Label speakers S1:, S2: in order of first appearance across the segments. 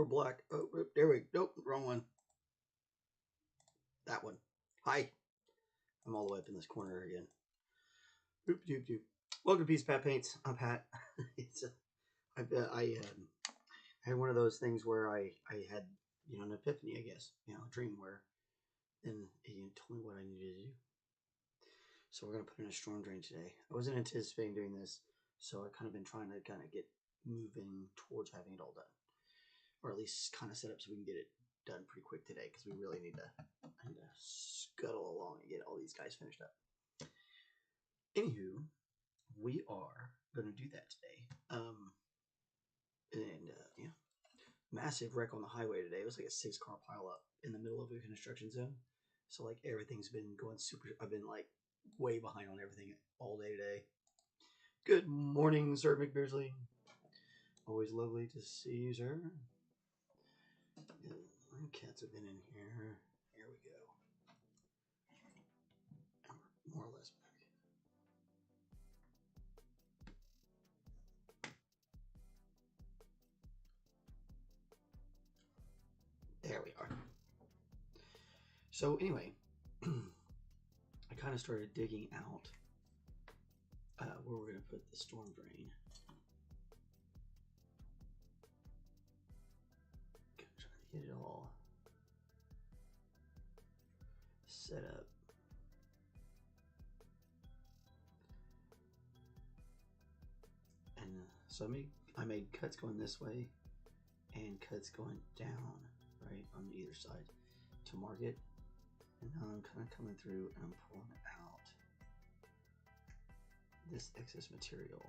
S1: black. Oh, there we go. Nope, wrong one. That one. Hi. I'm all the way up in this corner again. Doop, doop, doop. Welcome to Peace Pat Paints. I'm Pat. I had one of those things where I had, an epiphany, I guess. A dream where then it told me what I needed to do. So we're going to put in a storm drain today. I wasn't anticipating doing this, so I've kind of been trying to get moving towards having it all done. Or at least kind of set up so we can get it done pretty quick today, because we really need to scuttle along and get all these guys finished up. Anywho, we are going to do that today. Yeah, massive wreck on the highway today. It was like a 6-car pile up in the middle of a construction zone. So like everything's been going super. I've been like way behind on everything all day today. Good morning, Sir McBeardsley. Always lovely to see you, sir. My cats have been in here. Here we go. And we're more or less back. There we are. So anyway, I kind of started digging out where we're going to put the storm drain. Trying to get it all set up. And so I made cuts going this way and cuts going down, right, on either side to mark it. And now I'm kind of coming through and I'm pulling out this excess material.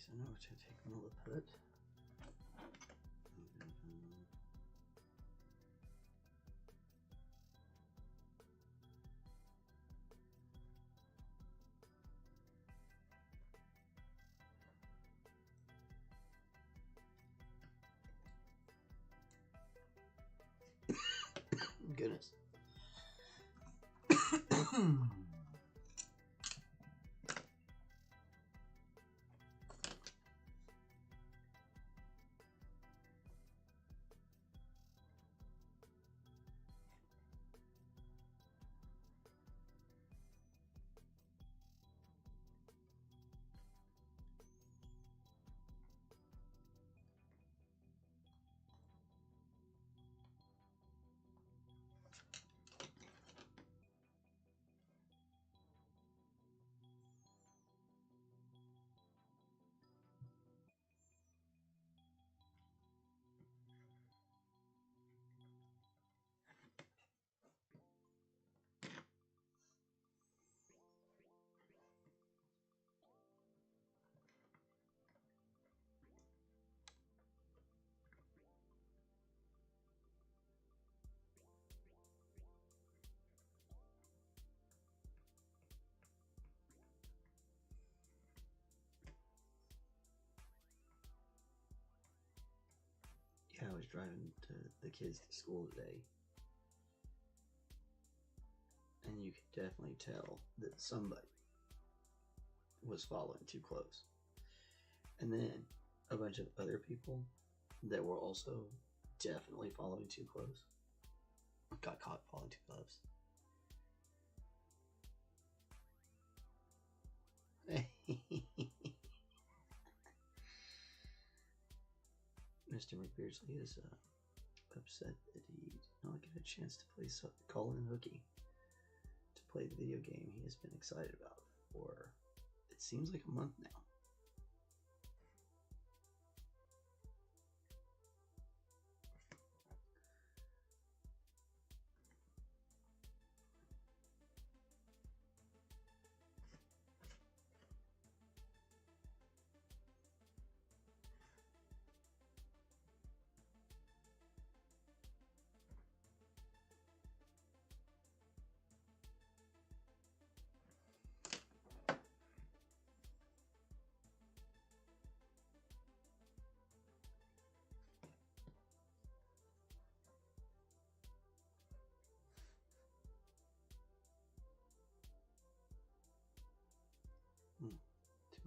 S1: So now we're going to take another put. Goodness. I was driving the kids to school today, and you could definitely tell that somebody was following too close. And then a bunch of other people that were also definitely following too close got caught following too close. Mr. McBeardsley is upset that he did not get a chance to play Colin Hookie to play the video game he has been excited about for, it seems like, a month now.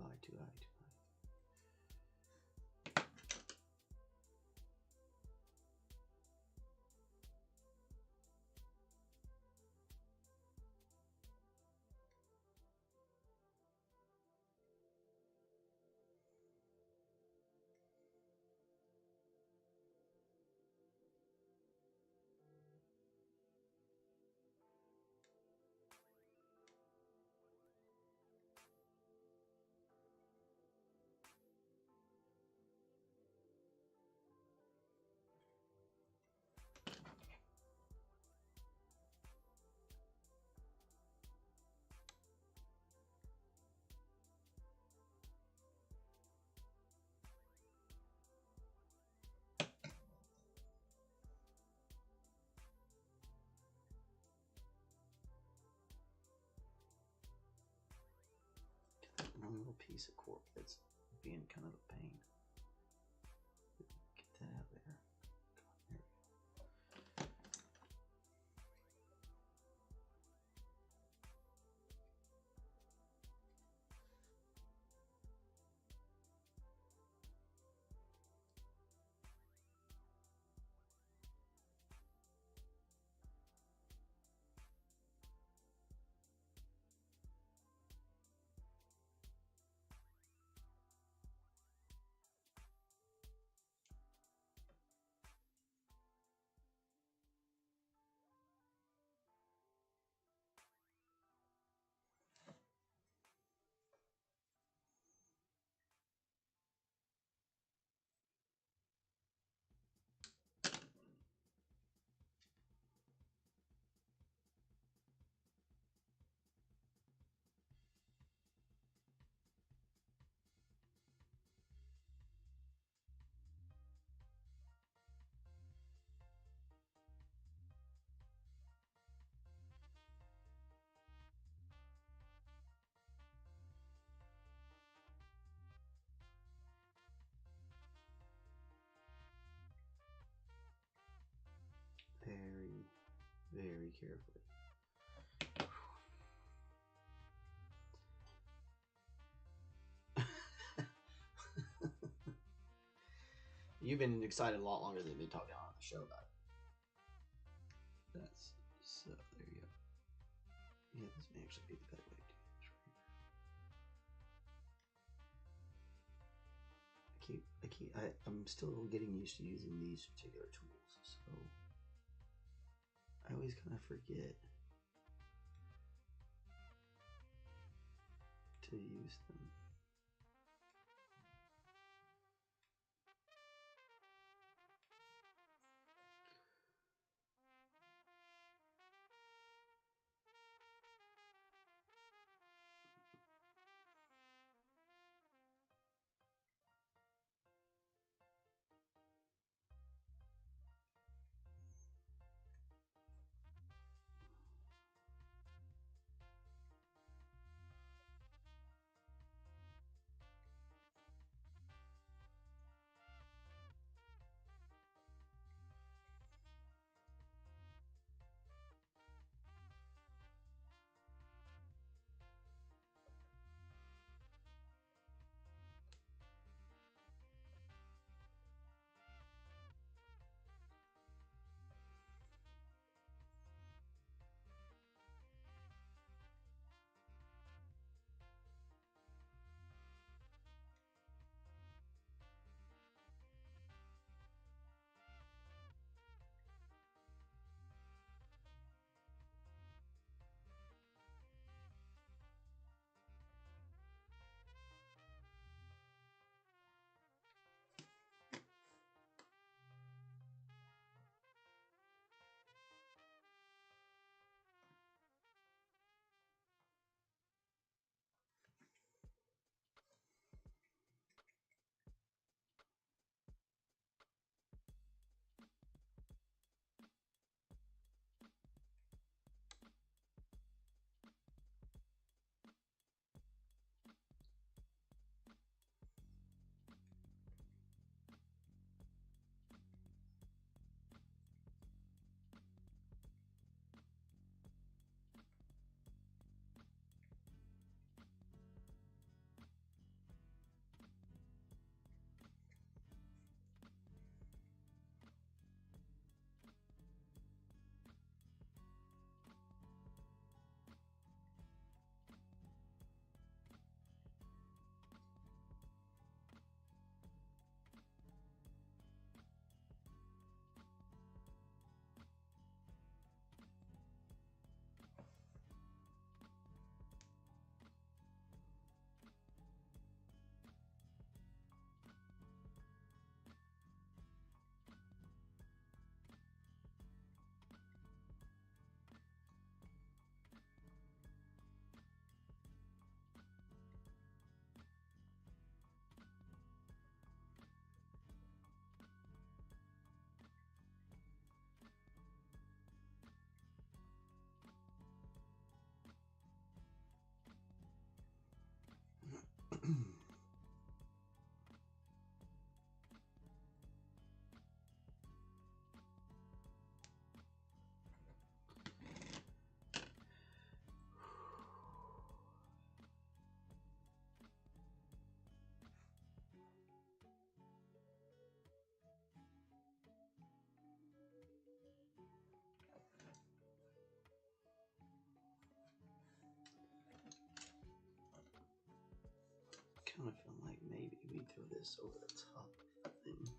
S1: high, too high, too high. One little piece of cork that's being kind of a pain. Get that out there. There we go. Very, very carefully. You've been excited a lot longer than you've been talking on the show about it. That's so. There you go. Yeah, this may actually be the better way to do this right here. I'm still getting used to using these particular tools, so I always kind of forget to use them. throw this over the top thing.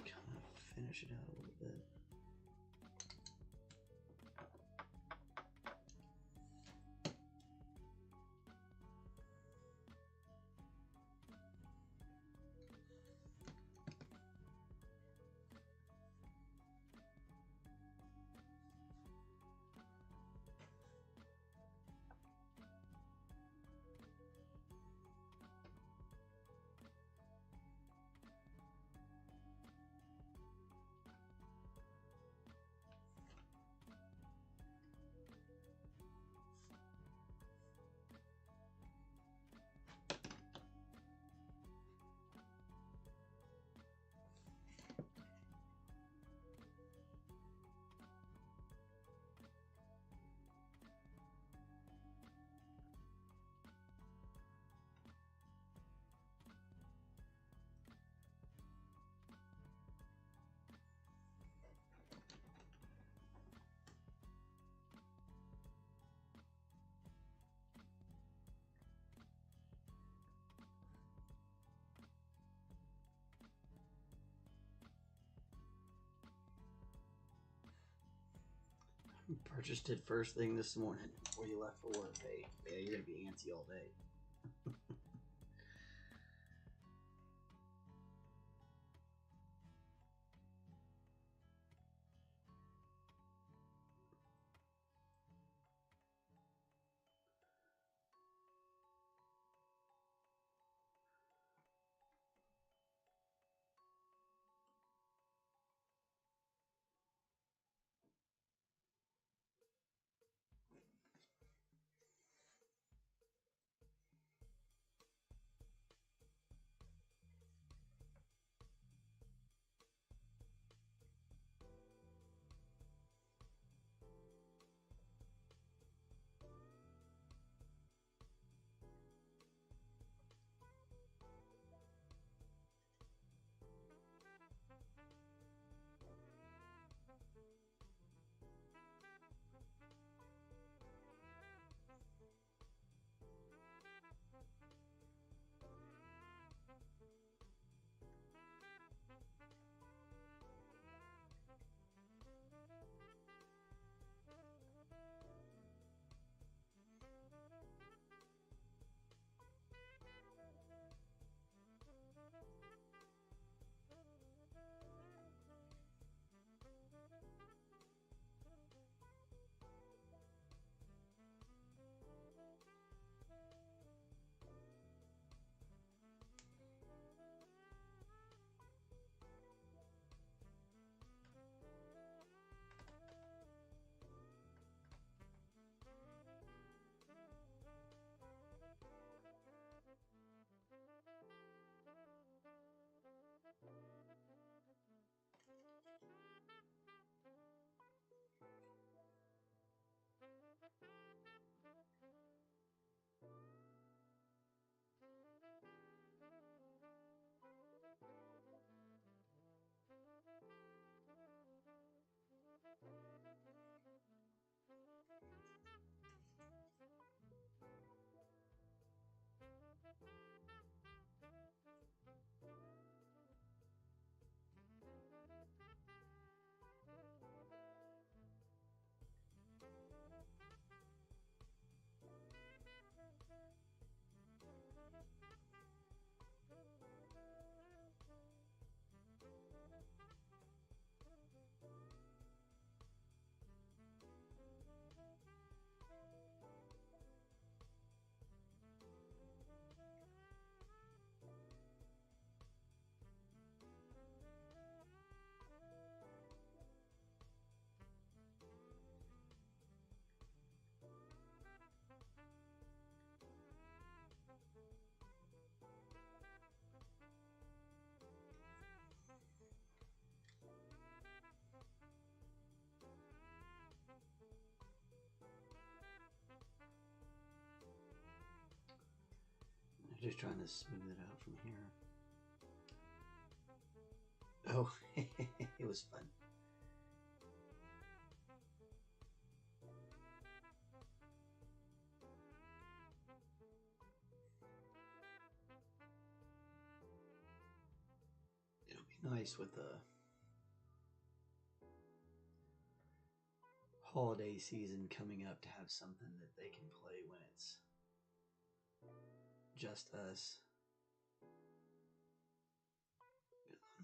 S1: Kind of finish it out a little bit. Purchased it first thing this morning before you left for work. Hey, yeah, you're gonna be antsy all day. Just trying to smooth it out from here. Oh, it was fun. nice with the holiday season coming up to have something that they can play when it's just us.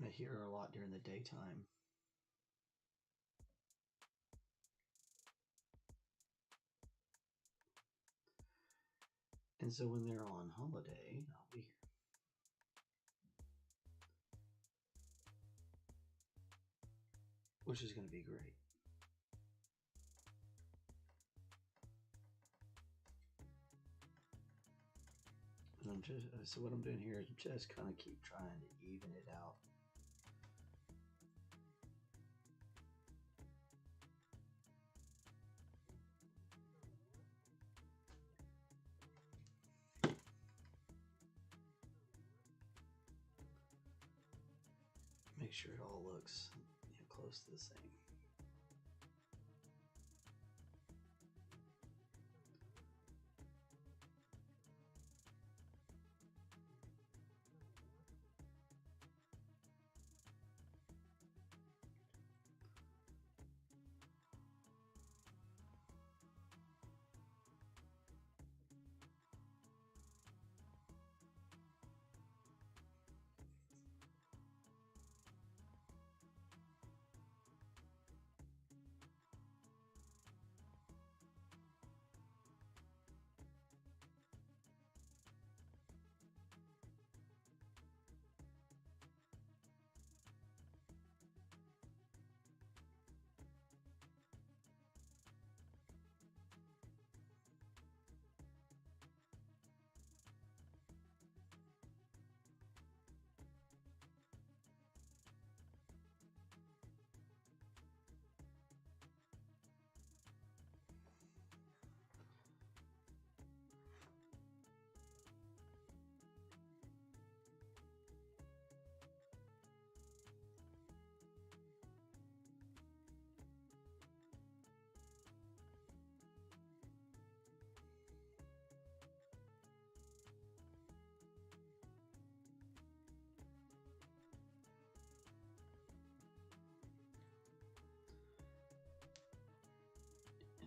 S1: I hear her a lot during the daytime. And so when they're on holiday, I'll be here. Which is going to be great. And I'm just, so what I'm doing here is just kind of keep trying to even it out. Make sure it all looks close to the same.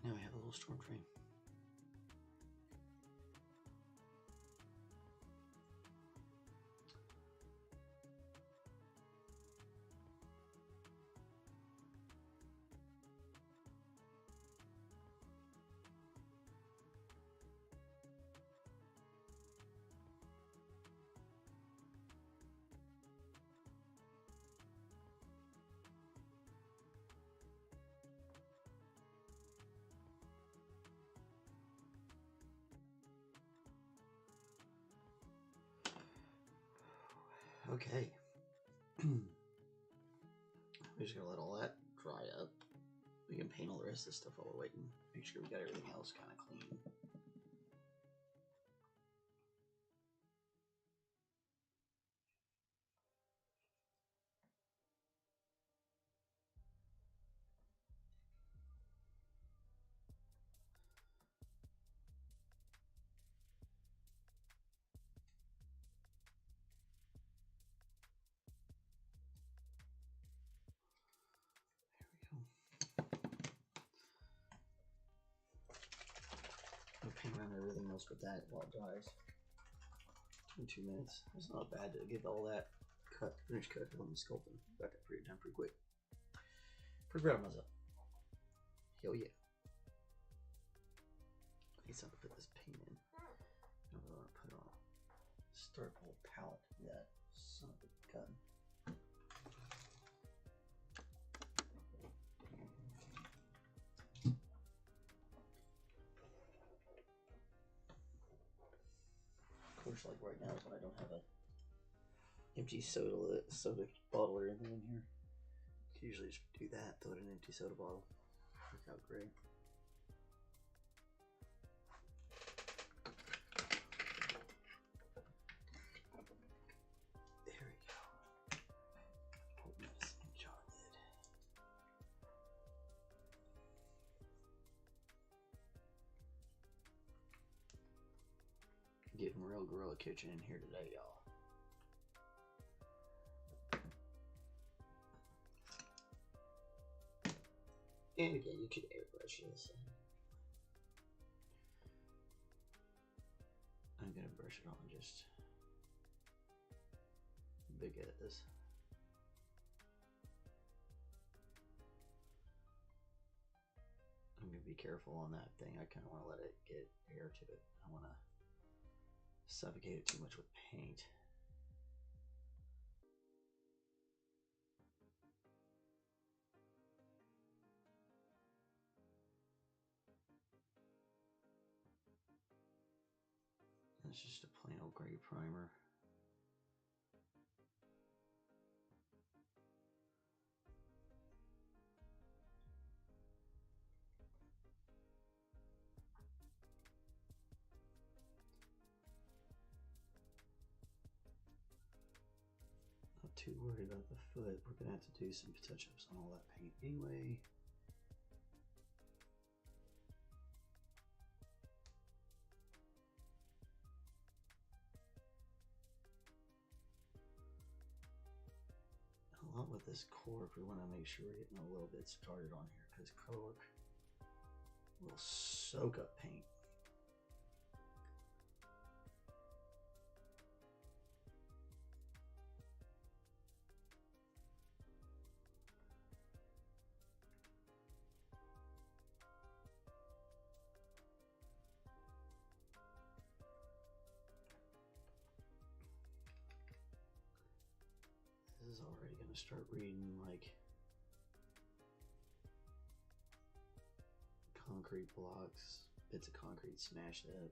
S1: Now we have a little storm drain. Okay. We're just gonna let all that dry up. We can paint all the rest of this stuff while we're waiting. Make sure we got everything else kind of clean. I'll paint around everything else but that while it dries. In 2 minutes. It's not bad to get all that finished cut on the sculpting. Got that pretty done pretty quick. Pretty proud of myself. Hell yeah. I need something to put this paint in. I'm gonna put on start a whole palette. Yeah, son of a gun. Of course, like right now is when I don't have a empty soda bottle or anything in here. I usually just do that, throw it in an empty soda bottle. Work out great. There we go. Open this jar lid. Getting real gorilla kitchen in here today, y'all. And again, you could airbrush this. I'm gonna brush it on just big as. I'm gonna be careful on that thing. I kind of want to let it get air to it. I want to suffocate it too much with paint. That's just a plain old gray primer. Not too worried about the foot. We're gonna have to do some touch-ups on all that paint anyway. A lot with this cork, we want to make sure we're getting a little bit started on here because cork will soak up paint. This is already going to start reading like concrete blocks, bits of concrete smashed up.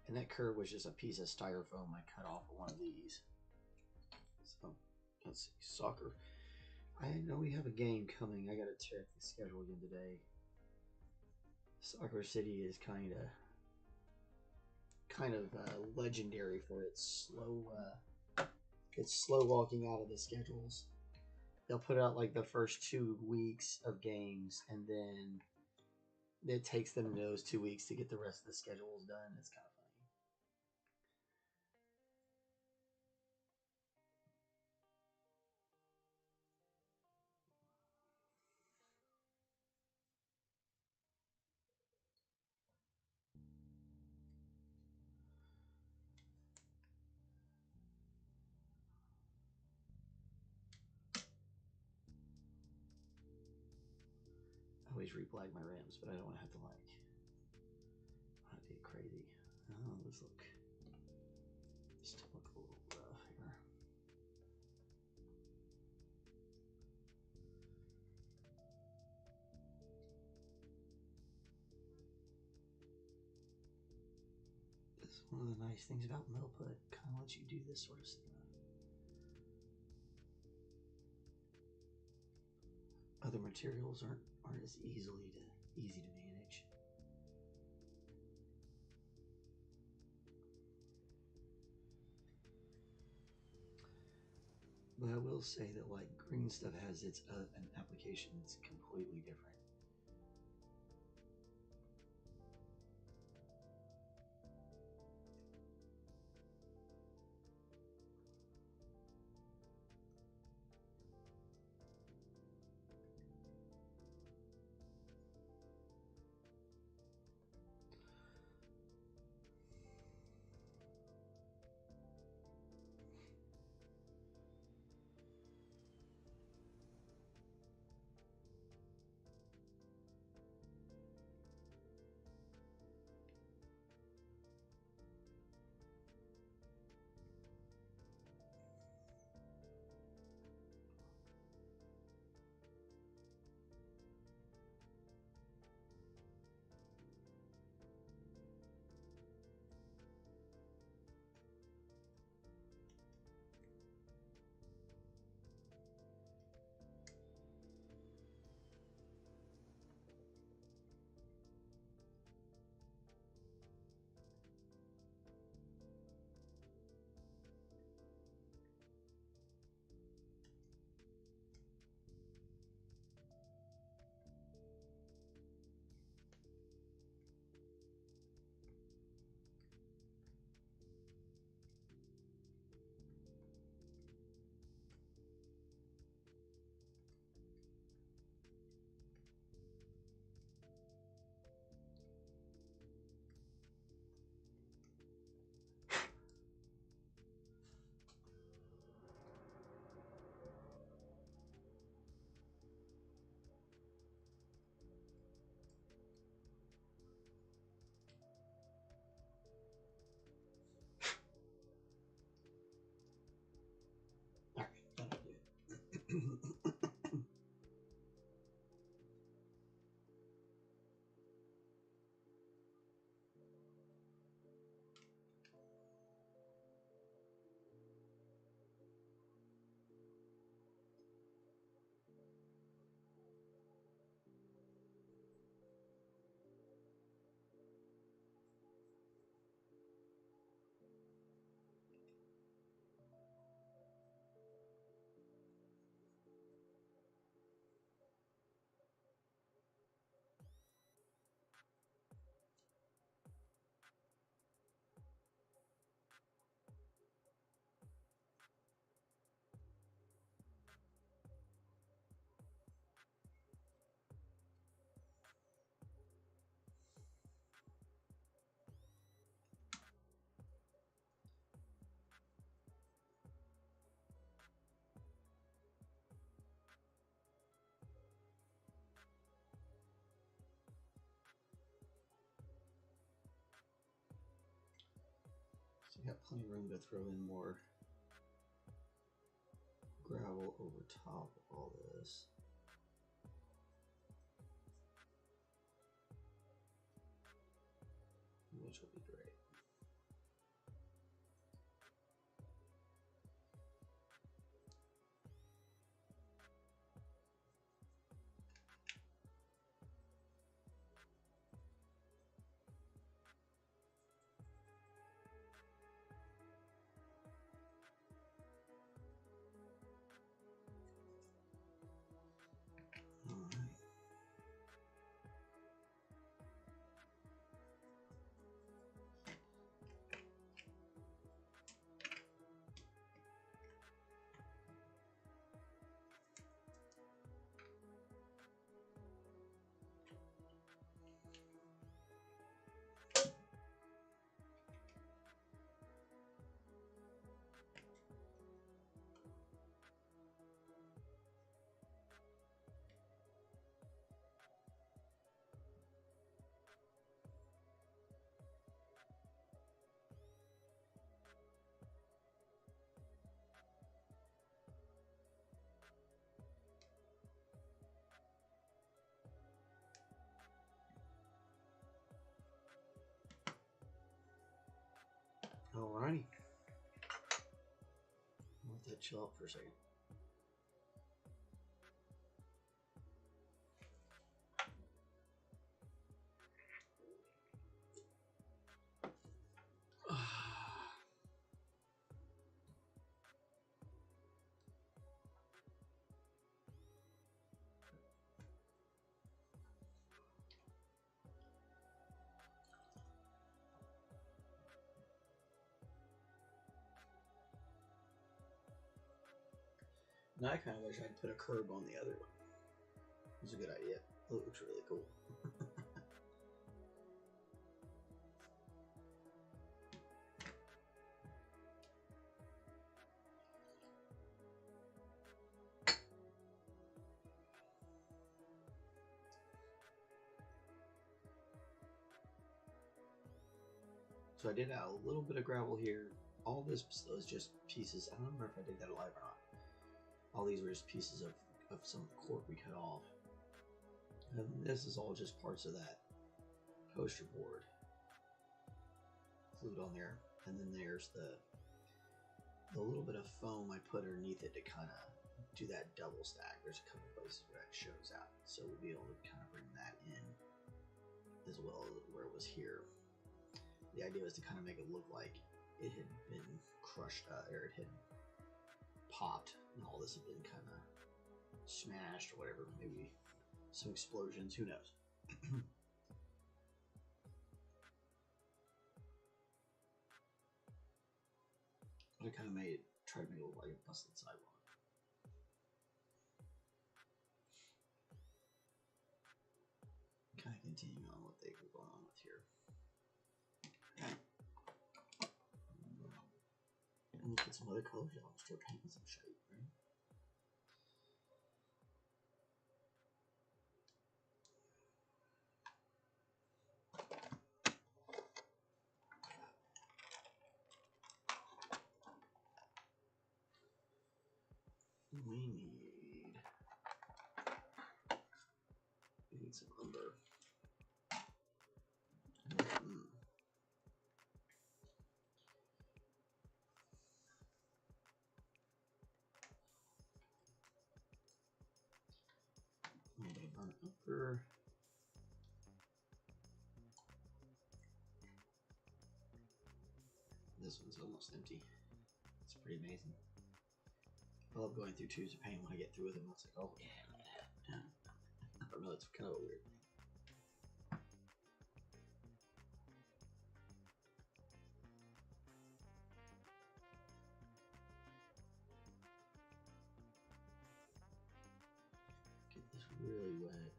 S1: And that curve was just a piece of styrofoam I cut off of one of these. So, let's see, soccer. I know we have a game coming. I gotta check the schedule again today. Soccer City is kind of legendary for its slow walking out of the schedules. They'll put out like the first 2 weeks of games, and then it takes them those 2 weeks to get the rest of the schedules done. It's kind of funny. I always replag my rims, but I don't want to have to be crazy. Oh, let's look. Still look a little rough here. This is one of the nice things about Millput. Kind of lets you do this sort of stuff. Other materials aren't as easy to manage. But I will say that like green stuff has its an application that's completely different. So you got plenty of room to throw in more gravel over top of all this. Which will be great. Alrighty. I'll let that chill out for a second. Now I kind of wish I'd put a curb on the other one. It's a good idea. It looks really cool. So I did add a little bit of gravel here. All this is just pieces. I don't remember if I did that live or not. All these were just pieces of some cork we cut off. And this is all just parts of that poster board glued on there. And then there's the little bit of foam I put underneath it to kind of do that double stack. There's a couple places where that shows out. So we'll be able to kind of bring that in as well as where it was here. The idea was to kind of make it look like it had been crushed or it had popped and all this had been kind of smashed or whatever. Maybe some explosions, who knows. But I kind of tried to make it look like a busted sidewalk. Kind of continuing on what they were going on with here. And look at some other colors. I'll start painting some shape, right? We need Need some umber. A little bit of burnt umber. This one's almost empty. It's pretty amazing. I love going through tubes of paint when I get through with them. It's like, oh yeah. I don't know, it's kind of a weird thing. Get this really wet.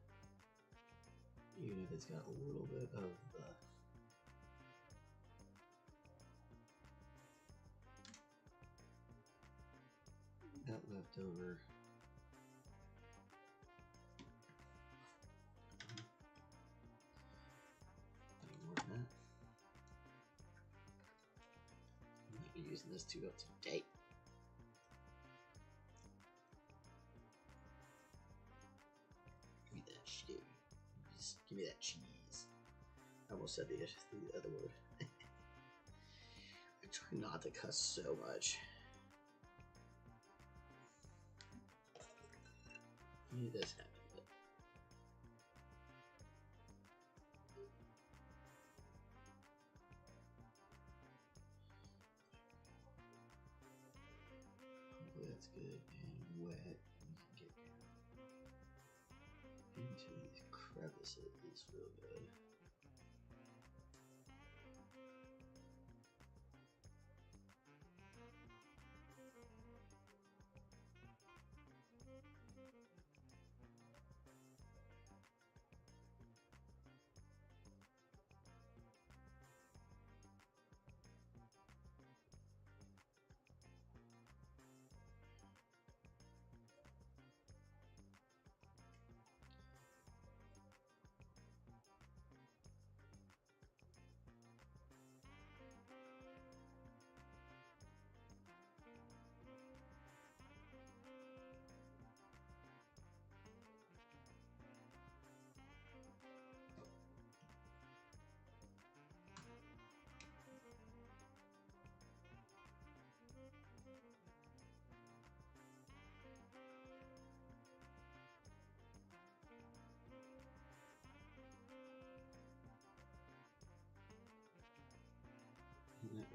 S1: Even if it's got a little bit of the that left over. More than that. I might be using this tube up to date. Give me that shit. Just give me that cheese. I almost said the other word. I try not to cuss so much. Knew this happened, but hopefully that's good and wet. We can get into these crevices real good.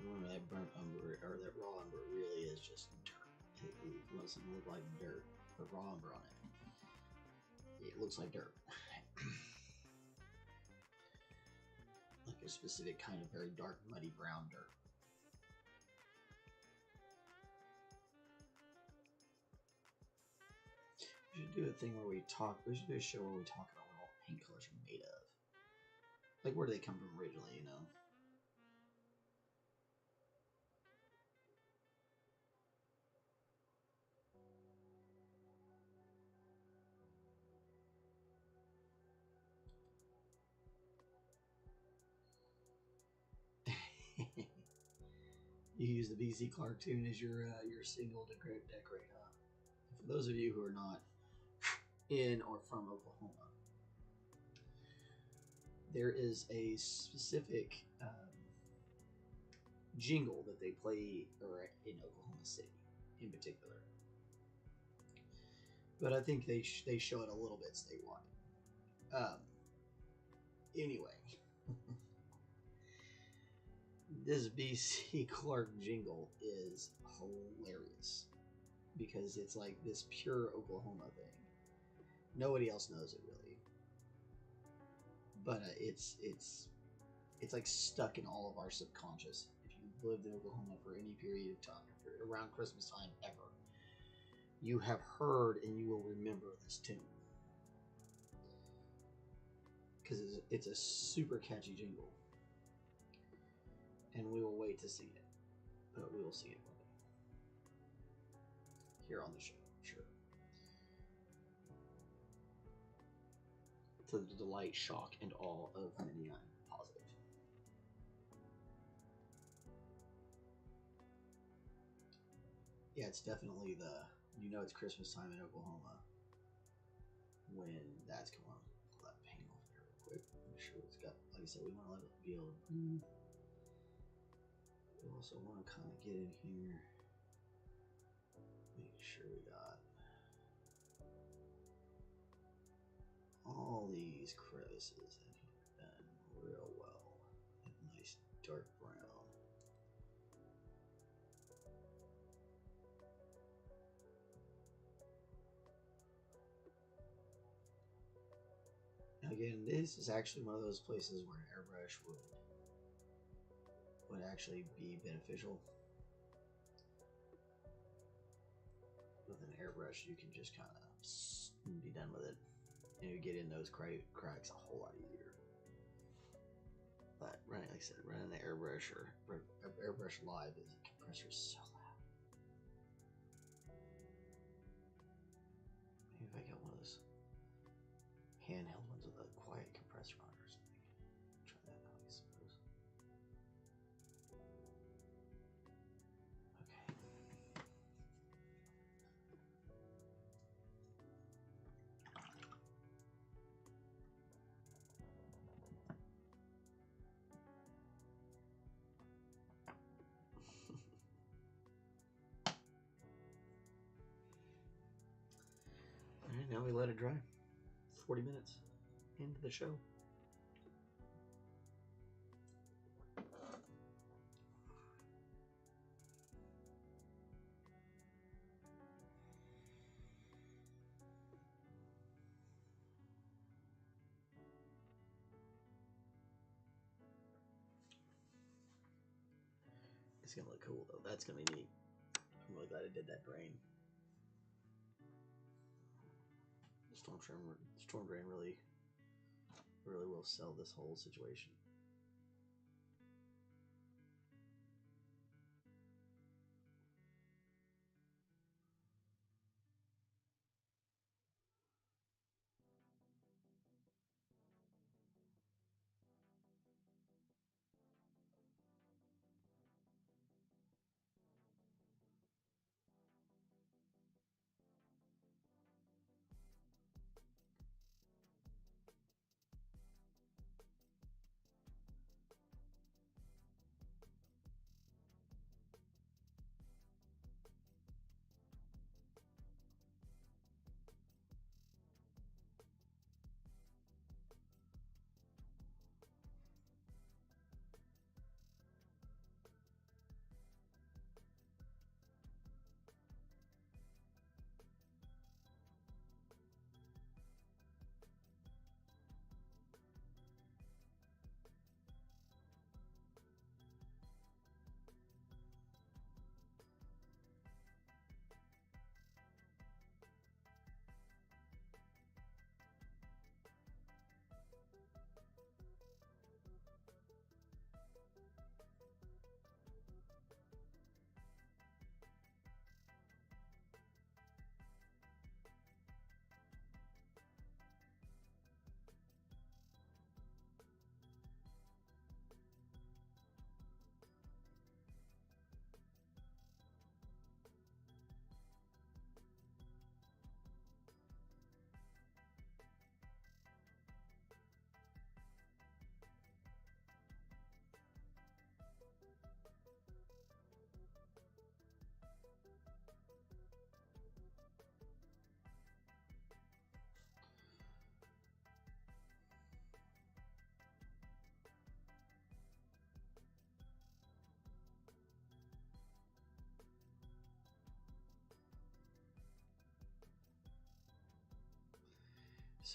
S1: Remember that burnt umber, or that raw umber really is just dirt. It doesn't look like dirt, but raw umber on it. It looks like dirt. Like a specific kind of very dark, muddy brown dirt. We should do a thing where we talk, we should do a show where we talk about what all paint colors are made of. Like, where do they come from originally, you know? You use the BC Clark tune as your single to decorate, huh? For those of you who are not in or from Oklahoma, there is a specific jingle that they play in Oklahoma City, in particular. But I think they show it a little bit statewide. Anyway. This BC Clark jingle is hilarious because it's like this pure Oklahoma thing. Nobody else knows it really, but it's like stuck in all of our subconscious. If you've lived in Oklahoma for any period of time, around Christmas time ever, you have heard and you will remember this tune because it's a super catchy jingle. And we will wait to see it, but we will see it one day here on the show, sure. To the delight, shock, and awe of many, I'm positive. Yeah, it's definitely it's Christmas time in Oklahoma when that's going on. That Make sure it's got, like I said, we want to let it be able to breathe. We also want to kind of get in here, make sure we got all these crevices in here done real well. Nice dark brown. Now again, this is actually one of those places where an airbrush would actually be beneficial. With an airbrush, you can just kind of be done with it, and you get in those cracks a whole lot easier. But running, like I said, running the airbrush or airbrush live is a compressor so loud. Maybe if I got one of those handheld ones with a quiet compressor on or something. Try that out, I suppose. Okay. Alright, now we let it dry. 40 minutes into the show. It's gonna look cool though. That's gonna be neat. I'm really glad I did that drain. The storm drain really will sell this whole situation.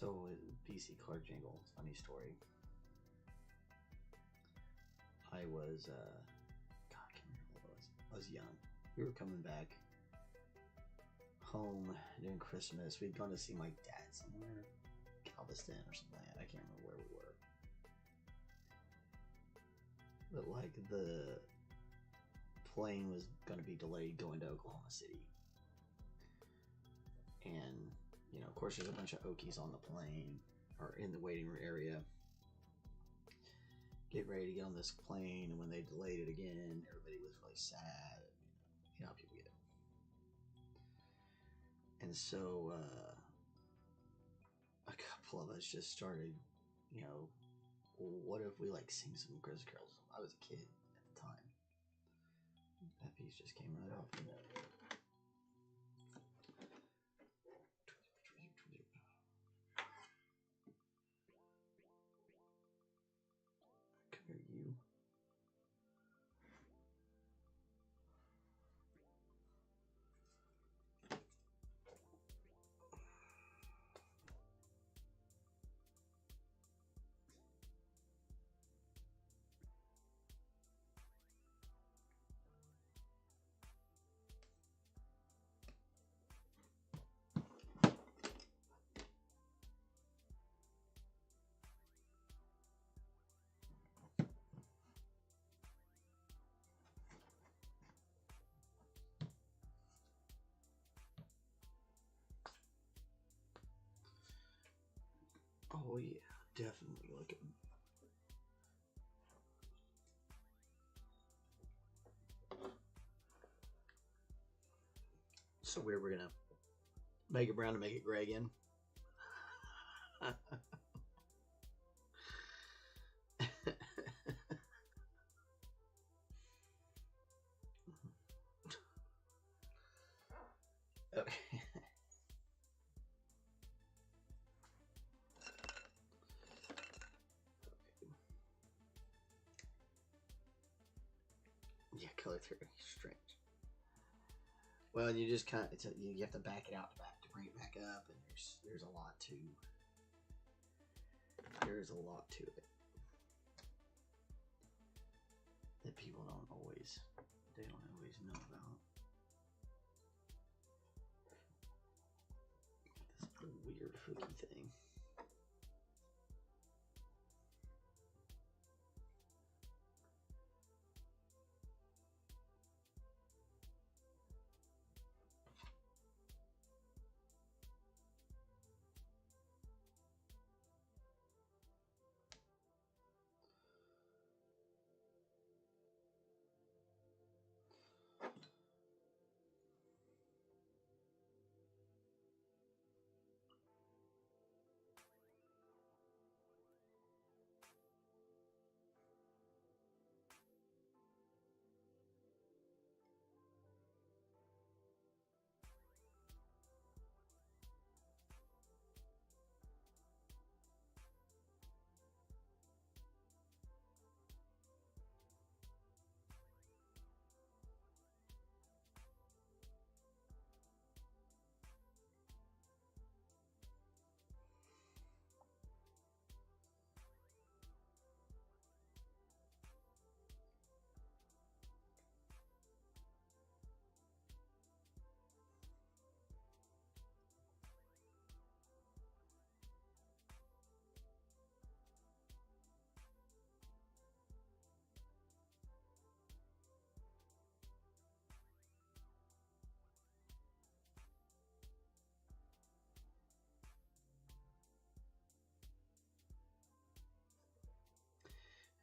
S1: So, PC Card Jingle, funny story. I was, God, I can't remember what it was. I was young. We were coming back home during Christmas. We'd gone to see my dad somewhere, Galveston or something like that. I can't remember where we were. But like the plane was going to be delayed going to Oklahoma City. And, you know, of course, there's a bunch of Okies on the plane or in the waiting room area. Get ready to get on this plane, and when they delayed it again, everybody was really sad. You know how people get. And so a couple of us just started, you know, what if we like sing some Christmas carols? I was a kid at the time. That piece just came right off. Come here, you. Oh yeah, definitely looking. So weird. We're gonna make it brown to make it gray again. Okay. Yeah, color theory, strange. Well, you just kind of you have to back it out to bring it back up, and there's a lot to it that people don't always know about. This weird hooky thing.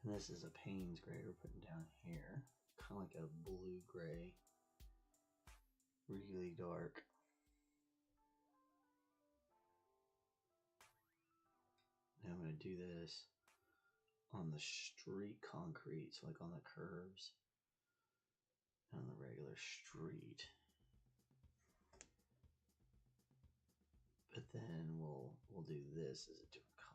S1: And this is a Payne's gray we're putting down here. Kind of like a blue gray. Really dark. Now I'm going to do this on the street concrete, so like on the curves, on the regular street. But then we'll do this as a different color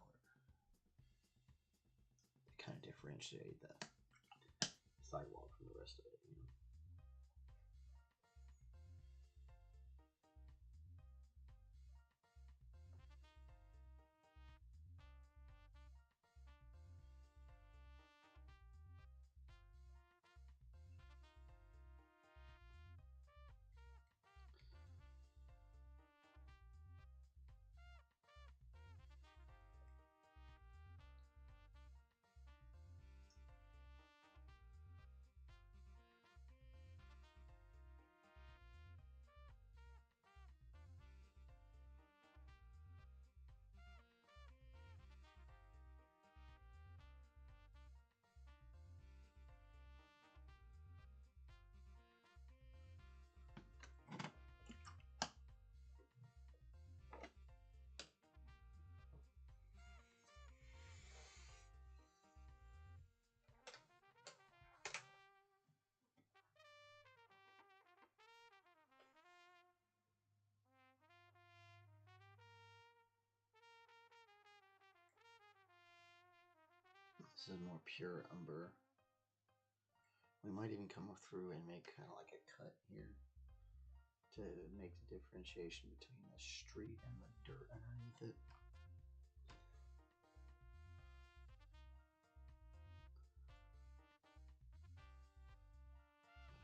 S1: to kind of differentiate the sidewalk from the rest of it, you know. This is more pure umber. We might even come through and make kind of like a cut here to make the differentiation between the street and the dirt underneath it.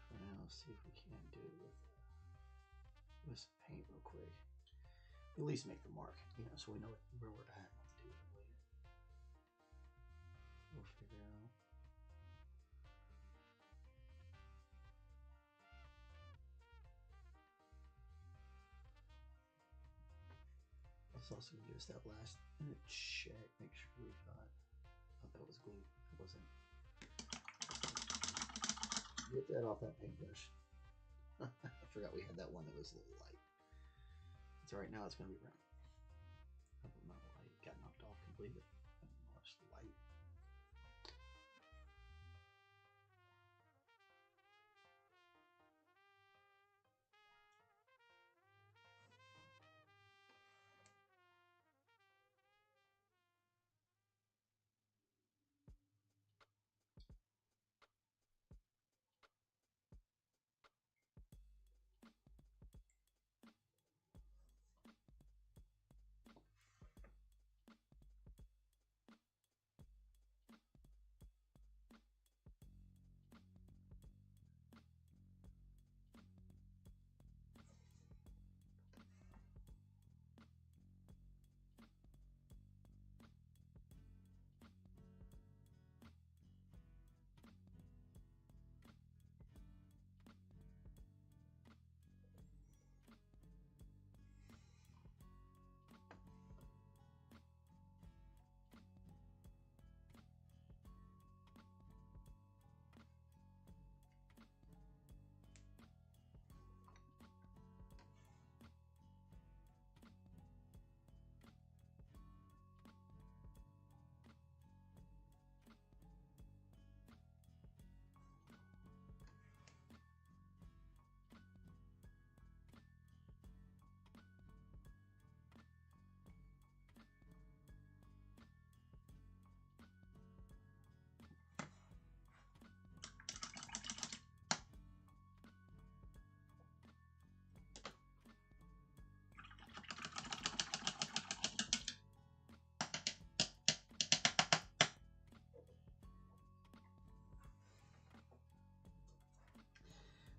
S1: For now, let's see if we can do it with some paint real quick. At least make the mark, you know, so we know where we're at and what to do later. We'll figure out. It's also gonna give us that last minute check, make sure we got. Oh, that was glue. That wasn't. Get that off that paintbrush. I forgot we had that one that was a little light. It's alright, now it's gonna be brown. Not light, got knocked off completely. It's light.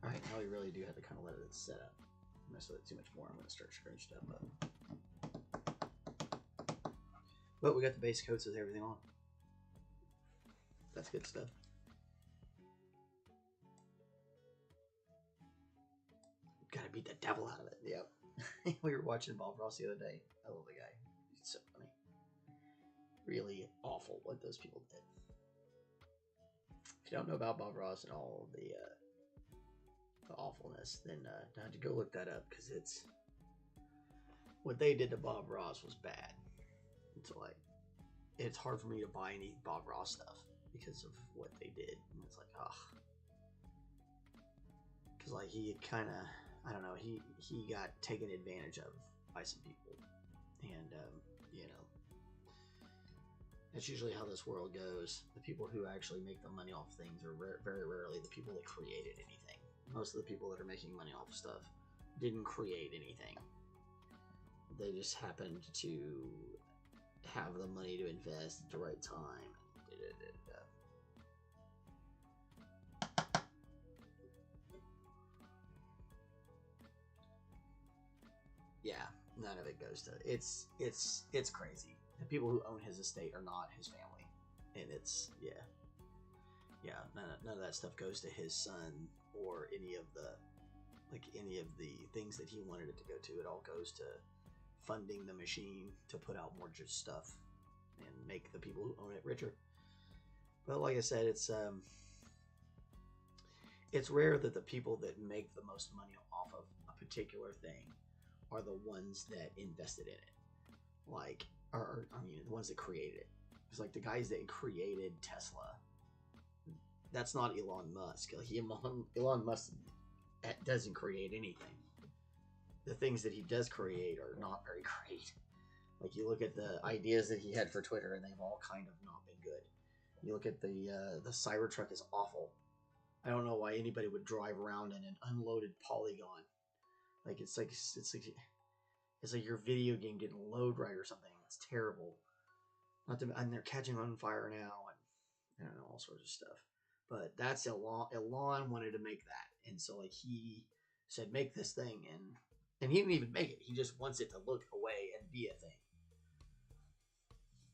S1: Alright, now we really do have to kind of let it set up. If I mess with it too much more, I'm going to start scrunching stuff up. But we got the base coats with everything on. That's good stuff. Gotta beat the devil out of it. Yep. We were watching Bob Ross the other day. I love the guy. He's so funny. Really awful what those people did. If you don't know about Bob Ross and all the awfulness, then I had to go look that up, because it's what they did to Bob Ross was bad. It's like, it's hard for me to buy any Bob Ross stuff because of what they did. And it's like, because like he kind of, I don't know, he got taken advantage of by some people, and you know, that's usually how this world goes. The people who actually make the money off things are very rarely the people that created anything. Most of the people that are making money off stuff didn't create anything. They just happened to have the money to invest at the right time. Yeah, none of it goes to it's crazy. The people who own his estate are not his family, and it's none of that stuff goes to his son or any of the things that he wanted it to go to. It all goes to funding the machine to put out more just stuff and make the people who own it richer. But like I said, it's rare that the people that make the most money off of a particular thing are the ones that invested in it. Like, or I mean, the ones that created it. It's like the guys that created Tesla. That's not Elon Musk. Like, Elon Musk doesn't create anything. The things that he does create are not very great. Like, you look at the ideas that he had for Twitter, and they've all kind of not been good. You look at the Cybertruck is awful. I don't know why anybody would drive around in an unloaded polygon. Like it's like your video game didn't load right or something. It's terrible. Not to, and they're catching on fire now, and I don't know, all sorts of stuff. But that's Elon wanted to make that, and so like he said, make this thing, and he didn't even make it. He just wants it to look away and be a thing.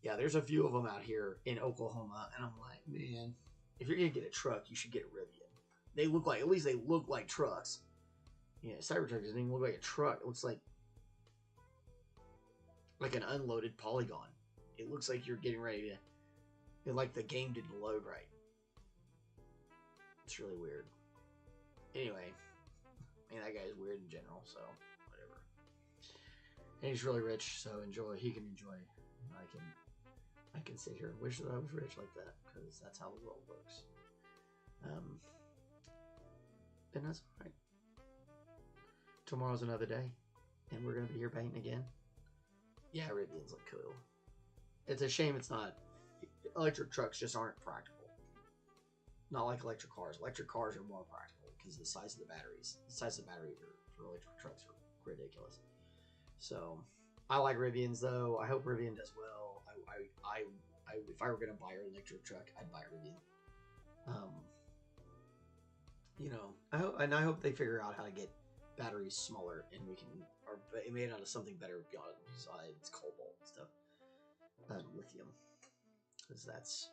S1: Yeah, there's a few of them out here in Oklahoma, and I'm like, man, if you're gonna get a truck, you should get a Rivian. They look like, at least they look like trucks. Yeah, Cybertruck doesn't even look like a truck. It looks like an unloaded polygon. It looks like you're getting ready to, like the game didn't load right. It's really weird. Anyway, I mean, that guy is weird in general, so whatever. And he's really rich, so enjoy. He can enjoy. I can sit here and wish that I was rich like that, because that's how the world works. And that's all right. Tomorrow's another day, and we're gonna be here painting again. Yeah, Rivians look cool. It's a shame it's not. Electric trucks just aren't practical. Not like electric cars. Electric cars are more practical because the size of the batteries. The size of the batteries for electric trucks are ridiculous. So, I like Rivians though. I hope Rivian does well. If I were gonna buy an electric truck, I'd buy a Rivian. You know, I hope they figure out how to get batteries smaller and we can, or made out of something better besides cobalt and stuff. Lithium, because that's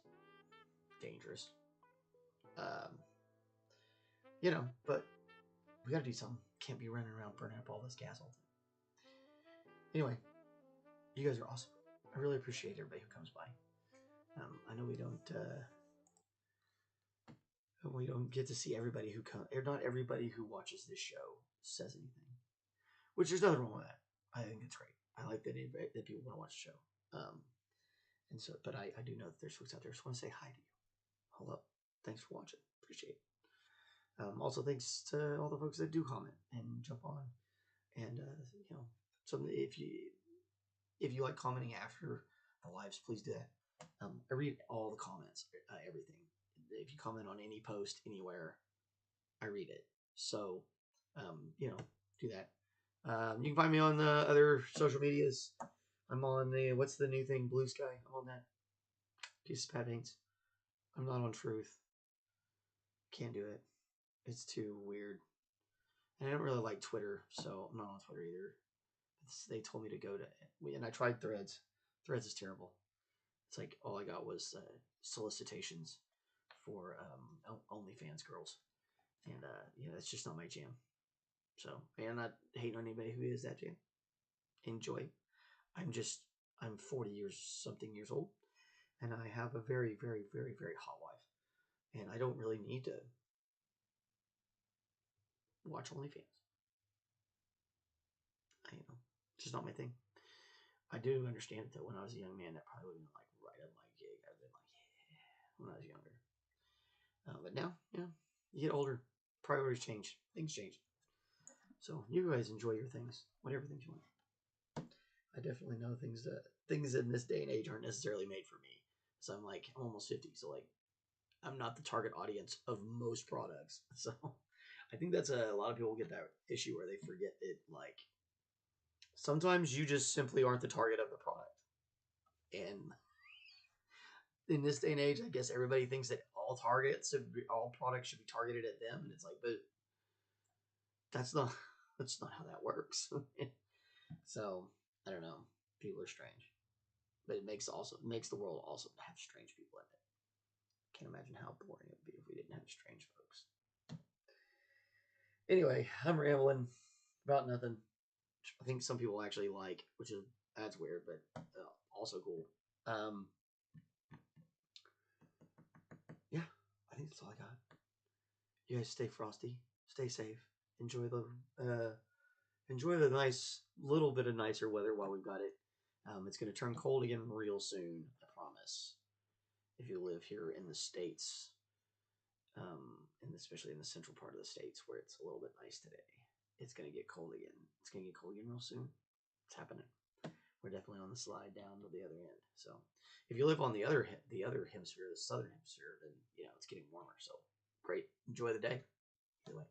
S1: dangerous. You know, but we gotta do something. Can't be running around burning up all this gas all the time. Anyway, you guys are awesome. I really appreciate everybody who comes by. I know we don't get to see everybody who comes, or not everybody who watches this show says anything, which there's nothing wrong with that. I think it's great. I like that people want to watch the show. And so, but I do know that there's folks out there who just want to say hi to you. Hello. Thanks for watching. Appreciate it. Also, thanks to all the folks that do comment and jump on. And, you know, if you like commenting after the lives, please do that. I read all the comments, everything. If you comment on any post anywhere, I read it. So, you know, do that. You can find me on the other social medias. I'm on the, what's the new thing? Blue Sky. I'm on that. Piece of Pat Paints. I'm not on Truth. Can't do it. It's too weird. And I don't really like Twitter, so I'm not on Twitter either. They told me to go to, and I tried Threads. Threads is terrible. It's like all I got was solicitations for OnlyFans girls, and yeah, that's just not my jam. So, and I'm not hating on anybody who is that jam. Enjoy. I'm 40 years old, and I have a very, very, very, very hot wife, and I don't really need to watch OnlyFans. You know, it's just not my thing. I do understand that when I was a young man, that probably would have been like right up my gig. I'd been like, yeah, when I was younger. But now, yeah, you get older, priorities change, things change. So you guys enjoy your things, whatever things you want. I definitely know things in this day and age aren't necessarily made for me. So I'm almost 50, so like I'm not the target audience of most products. So I think that's a lot of people get that issue where they forget that like sometimes you just simply aren't the target of the product. And in this day and age, I guess everybody thinks that all products should be targeted at them, and it's like, but that's not how that works. So I don't know. People are strange, but it makes the world awesome to have strange people in it. Can't imagine how boring it would be if we didn't have strange folks. Anyway, I'm rambling about nothing. I think some people actually like, that's weird, but also cool. Yeah, I think that's all I got. You guys stay frosty, stay safe, enjoy the nice little bit of nicer weather while we've got it. It's going to turn cold again real soon, I promise. If you live here in the States, and especially in the central part of the States where it's a little bit nice today, it's going to get cold again. It's going to get cold again real soon. It's happening. we're definitely on the slide down to the other end. So if you live on the other hemisphere, the southern hemisphere, then it's getting warmer. So great, enjoy the day. Anyway,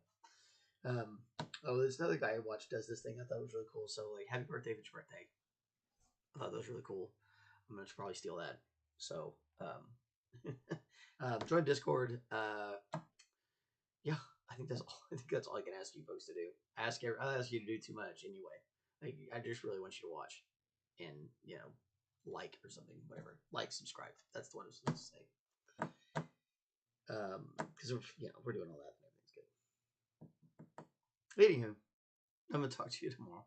S1: oh, there's another guy I watched does this thing. I thought it was really cool. So like, happy birthday if it's your birthday. I thought that was really cool. I'm gonna probably steal that. So join Discord. Yeah, I think that's all. I think that's all I can ask you folks to do. I'll ask you to do too much anyway. Like, I just really want you to watch and like or something, whatever. Like, subscribe. That's the one I was supposed to say. Because we're doing all that and everything's good. Anywho, I'm gonna talk to you tomorrow.